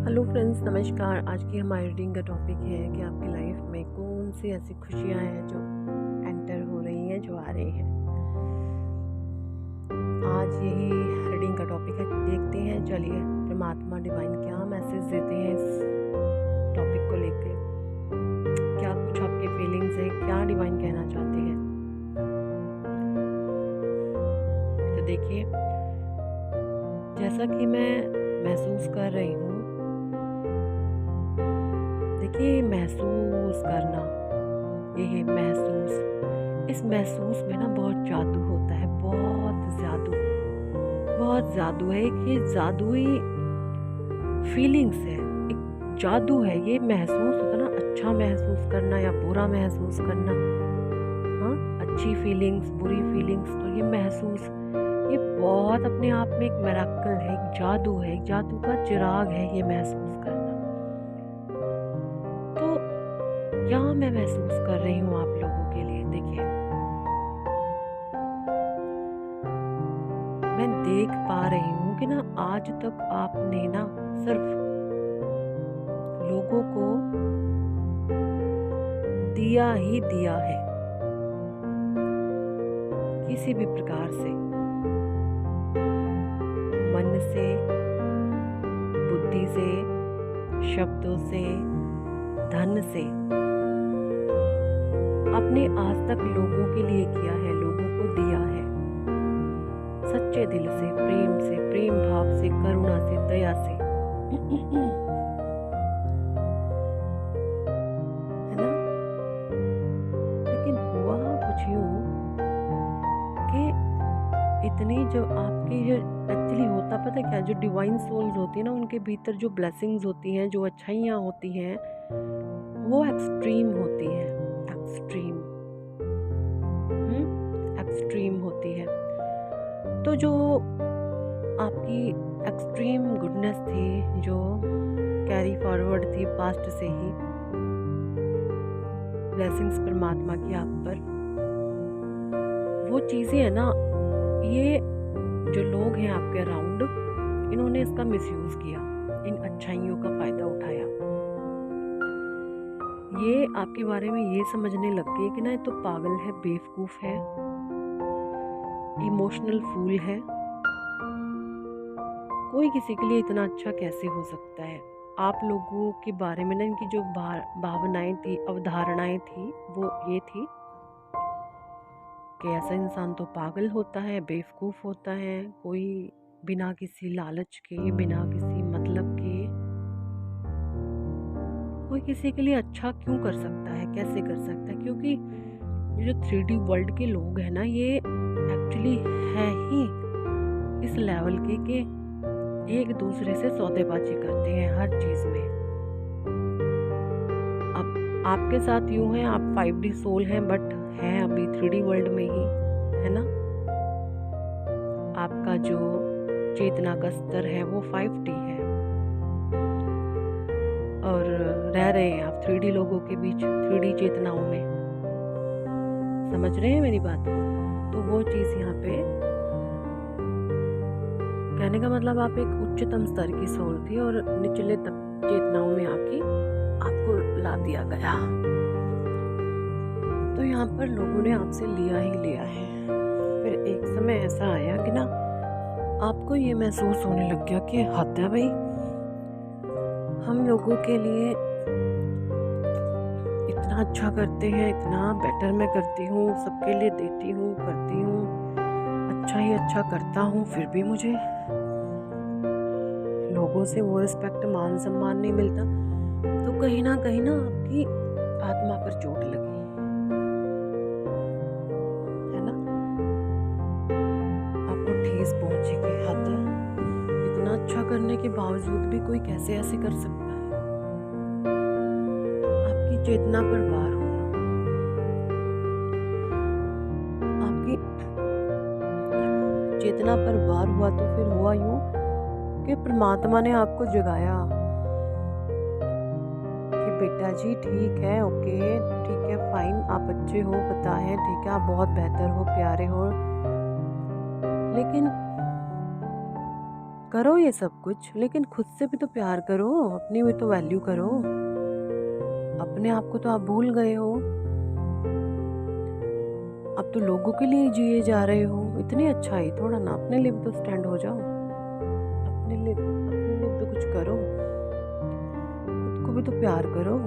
Hello friends, नमस्कार। आज की हमारी रीडिंग का टॉपिक है कि आपकी लाइफ में कौन सी ऐसी खुशियां हैं जो एंटर हो रही हैं, जो आ रही हैं। आज यही रीडिंग का टॉपिक है। देखते हैं, चलिए परमात्मा डिवाइन क्या मैसेज देते हैं इस टॉपिक को लेकर। क्या कुछ आपके फीलिंग्स हैं, क्या डिवाइन कहना चाहते हैं। तो देखिए, जैसा कि मैं महसूस कर रही हूँ, देखिए महसूस करना, ये है महसूस। इस महसूस में ना बहुत जादू होता है, बहुत जादू है। एक ये जादुई फीलिंग्स है, एक जादू है ये महसूस होता ना। अच्छा महसूस करना या बुरा महसूस करना, हाँ, अच्छी फीलिंग्स, बुरी फीलिंग्स, तो ये महसूस, ये बहुत अपने आप में एक मिरेकल है, एक जादू है, एक जादू का चिराग है ये महसूस करना। तो क्या मैं महसूस कर रही हूँ आप लोगों के लिए, देखिए मैं देख पा रही हूँ कि ना आज तक आपने ना सिर्फ लोगों को दिया ही दिया है, किसी भी प्रकार से, मन से, बुद्धि से, शब्दों से, धन से। आपने आज तक लोगों के लिए किया है, लोगों को दिया है, सच्चे दिल से, प्रेम भाव से, करुणा से, दया से, है ना। लेकिन हुआ कुछ यूं कि इतनी जो आपकी जो एक्चुअली होता, पता क्या, जो डिवाइन सोल्स होती है ना, उनके भीतर जो ब्लेसिंग्स होती हैं, जो अच्छाइयाँ होती हैं, वो एक्सट्रीम होती है, एक्सट्रीम होती है। तो जो आपकी एक्सट्रीम गुडनेस थी, जो कैरी फॉरवर्ड थी पास्ट से ही, ब्लेसिंग्स परमात्मा की आप पर, वो चीज़ें है ना, ये जो लोग हैं आपके अराउंड, इन्होंने इसका मिसयूज किया, इन अच्छाइयों का फायदा उठाया। ये आपके बारे में ये समझने लग गए कि ना ये तो पागल है, बेवकूफ है, इमोशनल फूल है, कोई किसी के लिए इतना अच्छा कैसे हो सकता है। आप लोगों के बारे में ना इनकी जो भावनाएं थी, अवधारणाएं थी, वो ये थी कि ऐसा इंसान तो पागल होता है, बेवकूफ होता है, कोई बिना किसी लालच के, बिना किसी मतलब के कोई किसी के लिए अच्छा क्यों कर सकता है, कैसे कर सकता है। क्योंकि ये जो 3D वर्ल्ड के लोग हैं ना, ये एक्चुअली है ही इस लेवल के एक दूसरे से सौदेबाजी करते हैं हर चीज में। अब आपके साथ यूं है, आप 5D सोल हैं, बट हैं अभी 3D वर्ल्ड में ही, है ना। आपका जो चेतना का स्तर है वो 5D है, और रह रहे हैं आप 3D लोगों के बीच, 3D चेतनाओं में। समझ रहे हैं मेरी बात को। तो वो चीज़ यहाँ पे कहने का मतलब, आप एक उच्चतम स्तर की सोल थी और निचले तक चेतनाओं में आके आपको ला दिया गया। तो यहाँ पर लोगों ने आपसे लिया ही लिया है। फिर एक समय ऐसा आया कि ना आपको ये महसूस होने लग गया कि हद है भाई, हम लोगों के लिए इतना अच्छा करते हैं, इतना बेटर मैं करती हूँ, सबके लिए देती हूँ, करती हूँ, अच्छा ही अच्छा करता हूँ, फिर भी मुझे लोगों से वो रिस्पेक्ट, मान सम्मान नहीं मिलता। तो कहीं ना आपकी आत्मा पर चोट लगी, है ना। आपको ठेस पहुंची कि हद है, इतना अच्छा करने के बावजूद भी कोई कैसे ऐसे कर सकता है। आपकी चेतना पर वार हुआ, आपकी चेतना पर वार हुआ। तो फिर हुआ यूं कि परमात्मा ने आपको जगाया कि बेटा जी ठीक है, ओके, ठीक है, फाइन, आप अच्छे हो, पता है, ठीक है, आप बहुत बेहतर हो, प्यारे हो, लेकिन करो ये सब कुछ, लेकिन खुद से भी तो प्यार करो, अपनी भी तो वैल्यू करो। अपने आप को तो आप भूल गए हो। अब तो लोगों के लिए जिए जा रहे हो। इतनी अच्छाई थोड़ा ना, अपने लिए भी तो स्टैंड हो जाओ। अपने लिए भी तो कुछ करो। खुद को भी तो प्यार करो।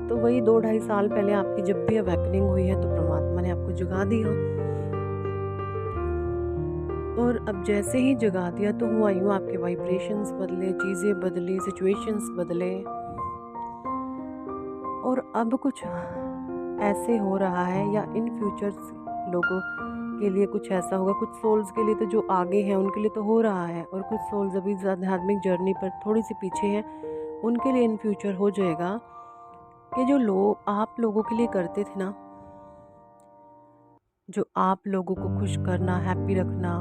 तो वही 2-2.5 साल पहले आपकी जब भी अवेकनिंग हुई है तो परमात्मा ने आपको जगा दिया, और अब जैसे ही जगा दिया तो हुआ यूँ, आपके वाइब्रेशंस बदले, चीज़ें बदली, सिचुएशंस बदले, और अब कुछ ऐसे हो रहा है या इन फ्यूचर लोगों के लिए कुछ ऐसा होगा। कुछ सोल्स के लिए तो जो आगे हैं उनके लिए तो हो रहा है, और कुछ सोल्स अभी आध्यात्मिक जर्नी पर थोड़ी सी पीछे हैं, उनके लिए इन फ्यूचर हो जाएगा कि जो लोग आप लोगों के लिए करते थे ना, जो आप लोगों को खुश करना, हैप्पी रखना,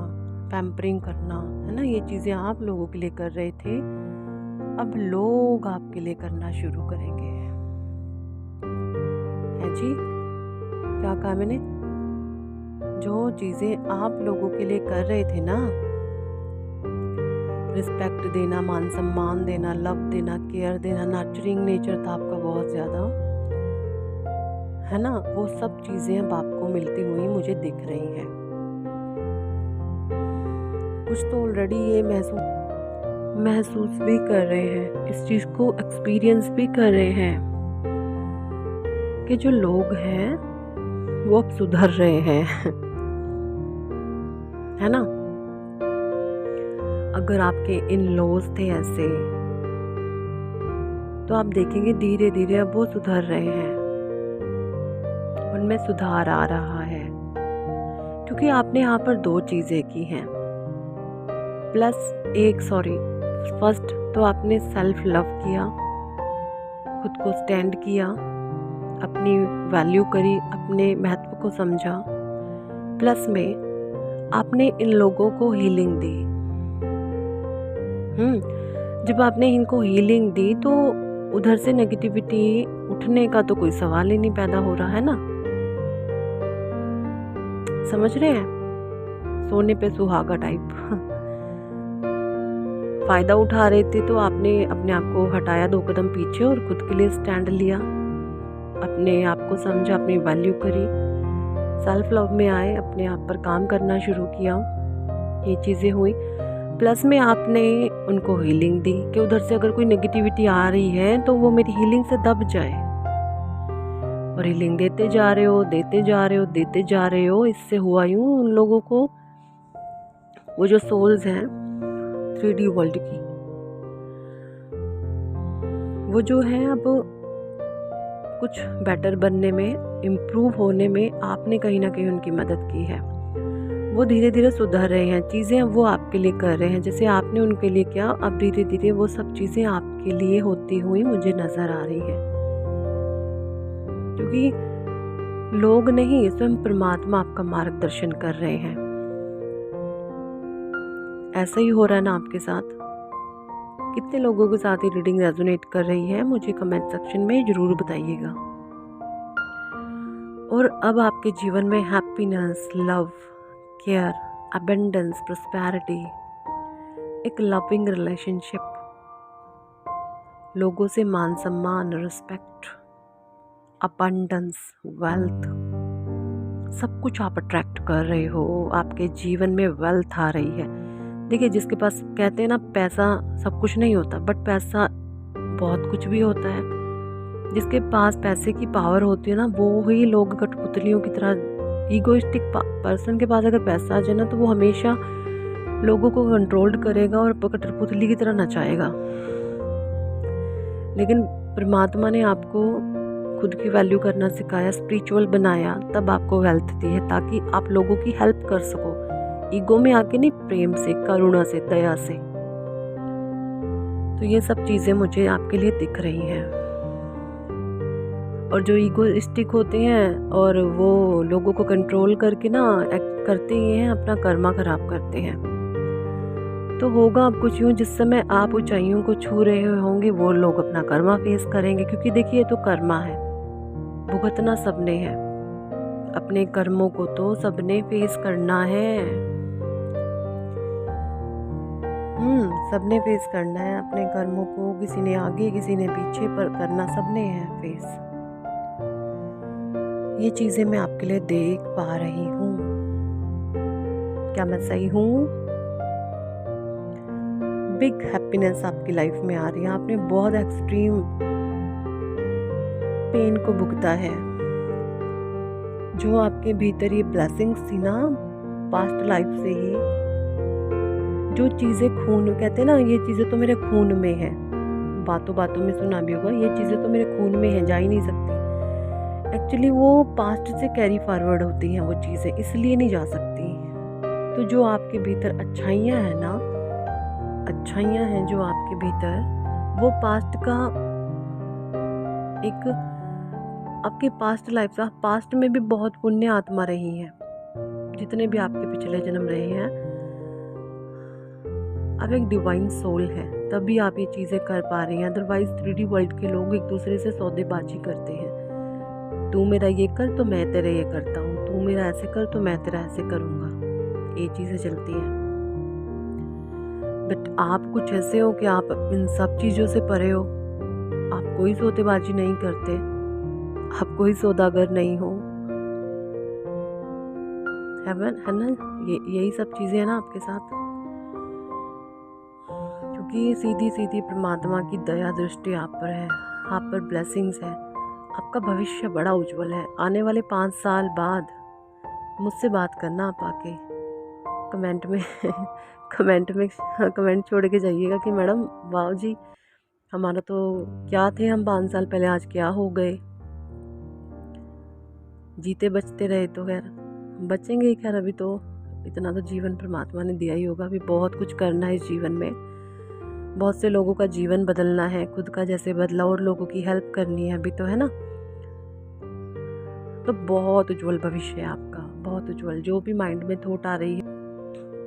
पैम्परिंग करना, है ना, ये चीज़ें आप लोगों के लिए कर रहे थे, अब लोग आपके लिए करना शुरू करेंगे। है जी, क्या कहा मैंने? जो चीज़ें आप लोगों के लिए कर रहे थे ना, रिस्पेक्ट देना, मान सम्मान देना, लव देना, केयर देना, नर्चरिंग नेचर था आपका बहुत ज़्यादा, है ना, वो सब चीज़ें अब आपको मिलती हुई मुझे दिख रही हैं। कुछ तो ऑलरेडी ये महसूस भी कर रहे हैं, इस चीज़ को एक्सपीरियंस भी कर रहे हैं कि जो लोग हैं वो अब सुधर रहे हैं। है ना? अगर आपके इन लॉज थे ऐसे, तो आप देखेंगे धीरे धीरे अब वो सुधर रहे हैं, उनमें सुधार आ रहा है, क्योंकि आपने यहाँ पर 2 चीज़ें की हैं। फर्स्ट तो आपने सेल्फ लव किया, खुद को स्टैंड किया, अपनी वैल्यू करी, अपने महत्व को समझा, प्लस में आपने इन लोगों को हीलिंग दी। जब आपने इनको हीलिंग दी तो उधर से नेगेटिविटी उठने का तो कोई सवाल ही नहीं पैदा हो रहा, है ना? समझ रहे हैं? सोने पे सुहागा टाइप। फायदा उठा रहे थे तो आपने अपने आप को हटाया 2 कदम पीछे और खुद के लिए स्टैंड लिया, अपने आप को समझा, अपनी वैल्यू करी, सेल्फ लव में आए, अपने आप पर काम करना शुरू किया, ये चीज़ें हुई। प्लस में आपने उनको हीलिंग दी कि उधर से अगर कोई नेगेटिविटी आ रही है तो वो मेरी हीलिंग से दब जाए, और हीलिंग देते जा रहे हो, देते जा रहे हो, देते जा रहे हो। इससे हुआ यूँ, उन लोगों को, वो जो सोल्स हैं 3D वर्ल्ड की, वो जो है अब कुछ बेटर बनने में, इम्प्रूव होने में आपने कहीं ना कहीं उनकी मदद की है। वो धीरे धीरे सुधर रहे हैं, चीज़ें वो आपके लिए कर रहे हैं, जैसे आपने उनके लिए किया, अब धीरे धीरे वो सब चीज़ें आपके लिए होती हुई मुझे नज़र आ रही हैं। क्योंकि लोग नहीं, स्वयं परमात्मा आपका मार्गदर्शन कर रहे हैं। ऐसा ही हो रहा है ना आपके साथ? कितने लोगों के साथ ये रीडिंग रेजोनेट कर रही है, मुझे कमेंट सेक्शन में ज़रूर बताइएगा। और अब आपके जीवन में happiness, love, care, abundance, prosperity, एक लविंग रिलेशनशिप, लोगों से मान सम्मान, रिस्पेक्ट, अबंडेंस, वेल्थ, सब कुछ आप अट्रैक्ट कर रहे हो। आपके जीवन में वेल्थ आ रही है। देखिए, जिसके पास, कहते हैं ना, पैसा सब कुछ नहीं होता, बट पैसा बहुत कुछ भी होता है। जिसके पास पैसे की पावर होती है ना, वो ही लोग कठपुतलियों की तरह, ईगोइस्टिक पर्सन के पास अगर पैसा आ जाए ना, तो वो हमेशा लोगों को कंट्रोल करेगा और कठपुतली की तरह नचाएगा। लेकिन परमात्मा ने आपको खुद की वैल्यू करना सिखाया, स्पिरिचुअल बनाया, तब आपको वेल्थ दी है, ताकि आप लोगों की हेल्प कर सको। ईगो में आके नहीं, प्रेम से, करुणा से, दया से। तो ये सब चीज़ें मुझे आपके लिए दिख रही हैं। और जो ईगोइस्टिक होते हैं और वो लोगों को कंट्रोल करके ना करते ही हैं, अपना कर्मा खराब करते हैं। तो होगा अब कुछ यूँ, जिस समय आप ऊंचाइयों को छू रहे होंगे, वो लोग अपना कर्मा फेस करेंगे। क्योंकि देखिए, तो कर्मा है, भुगतना सबने है, अपने कर्मों को तो सबने फेस करना है। सबने फेस करना है अपने कर्मों को, किसी ने आगे किसी ने पीछे, पर करना सबने है फेस। ये चीज़ें मैं आपके लिए देख पा रही हूँ। क्या मैं सही हूँ? बिग हैप्पीनेस आपकी लाइफ में आ रही है। आपने बहुत एक्सट्रीम पेन को भुगता है। जो आपके भीतर ये ब्लेसिंग्स थी ना पास्ट लाइफ से ही, जो चीज़ें खून, कहते हैं ना ये चीज़ें तो मेरे खून में है, बातों बातों में सुना भी होगा, ये चीज़ें तो मेरे खून में है, जा ही नहीं सकती। एक्चुअली वो पास्ट से कैरी फॉरवर्ड होती हैं वो चीज़ें, इसलिए नहीं जा सकती। तो जो आपके भीतर अच्छाइयाँ हैं ना, अच्छाइयाँ हैं जो आपके भीतर, वो पास्ट का एक आपके पास्ट लाइफ का, पास्ट में भी बहुत पुण्य आत्मा रही हैं, जितने भी आपके पिछले जन्म रहे हैं। आप एक डिवाइन सोल है, तभी आप ये चीज़ें कर पा रही हैं। अदरवाइज 3D वर्ल्ड के लोग एक दूसरे से सौदेबाजी करते हैं। तू मेरा ये कर तो मैं तेरा ये करता हूँ, तू मेरा ऐसे कर तो मैं तेरा ऐसे करूँगा, ये चीज़ें चलती हैं। बट आप कुछ ऐसे हो कि आप इन सब चीज़ों से परे हो। आप कोई सौदेबाजी नहीं करते, आप कोई सौदागर नहीं हो, है ना? यही सब चीज़ें हैं ना आपके साथ, क्योंकि सीधी सीधी परमात्मा की दया दृष्टि आप पर है, आप पर ब्लेसिंग्स है। आपका भविष्य बड़ा उज्जवल है। आने वाले 5 साल बाद मुझसे बात करना आप आके कमेंट में कमेंट छोड़ के जाइएगा कि मैडम वाह जी, हमारा तो क्या थे हम 5 साल पहले, आज क्या हो गए। जीते बचते रहे तो खैर बचेंगे ही, खैर अभी तो इतना तो जीवन परमात्मा ने दिया ही होगा। अभी बहुत कुछ करना है इस जीवन में, बहुत से लोगों का जीवन बदलना है, खुद का जैसे बदला और लोगों की हेल्प करनी है अभी तो, है ना? तो बहुत उज्जवल भविष्य है आपका, बहुत उज्जवल। जो भी माइंड में थॉट आ रही है,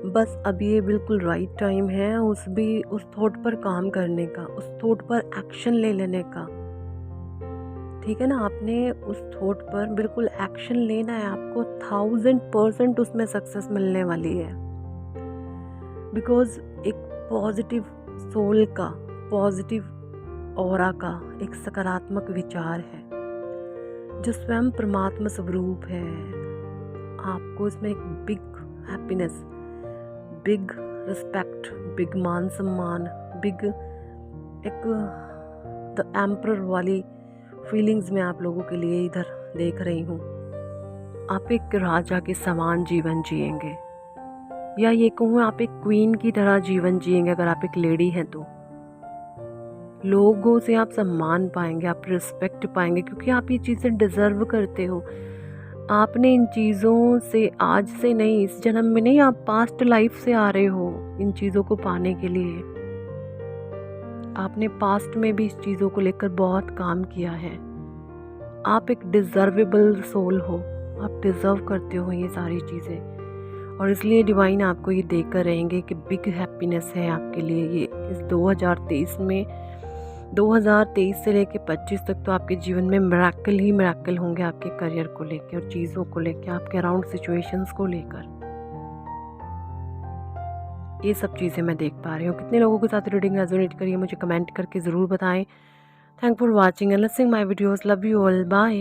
बस अब ये बिल्कुल राइट टाइम है उस थॉट पर काम करने का, उस थॉट पर एक्शन ले लेने का। ठीक है ना? आपने उस थॉट पर बिल्कुल एक्शन लेना है, आपको 1000% उसमें सक्सेस मिलने वाली है। बिकॉज एक पॉजिटिव सोल का, पॉजिटिव ऑरा का एक सकारात्मक विचार है जो स्वयं परमात्मा स्वरूप है। आपको इसमें एक big happiness, big respect, big मान सम्मान, बिग एक द एम्परर वाली फीलिंग्स में आप लोगों के लिए इधर देख रही हूँ। आप एक राजा के समान जीवन जिएंगे, या ये कहूँ आप एक क्वीन की तरह जीवन जिएंगे। अगर आप एक लेडी हैं तो लोगों से आप सम्मान पाएंगे, आप रिस्पेक्ट पाएंगे, क्योंकि आप ये चीज़ें डिज़र्व करते हो। आपने इन चीज़ों से आज से नहीं, इस जन्म में नहीं, आप पास्ट लाइफ से आ रहे हो इन चीज़ों को पाने के लिए। आपने पास्ट में भी इस चीज़ों को लेकर बहुत काम किया है। आप एक डिज़र्वेबल सोल हो, आप डिज़र्व करते हो ये सारी चीज़ें, और इसलिए डिवाइन आपको ये देकर रहेंगे कि बिग हैप्पीनेस है आपके लिए। ये इस 2023 में, 2023 से लेकर 25 तक तो आपके जीवन में मिरेकल ही मिरेकल होंगे, आपके करियर को लेकर और चीज़ों को लेकर, आपके अराउंड सिचुएशंस को लेकर। ये सब चीज़ें मैं देख पा रही हूँ। कितने लोगों के साथ रीडिंग रेजोनेट करिए मुझे कमेंट करके ज़रूर बताएं। Thank for watching and listening my videos. Love you all, bye.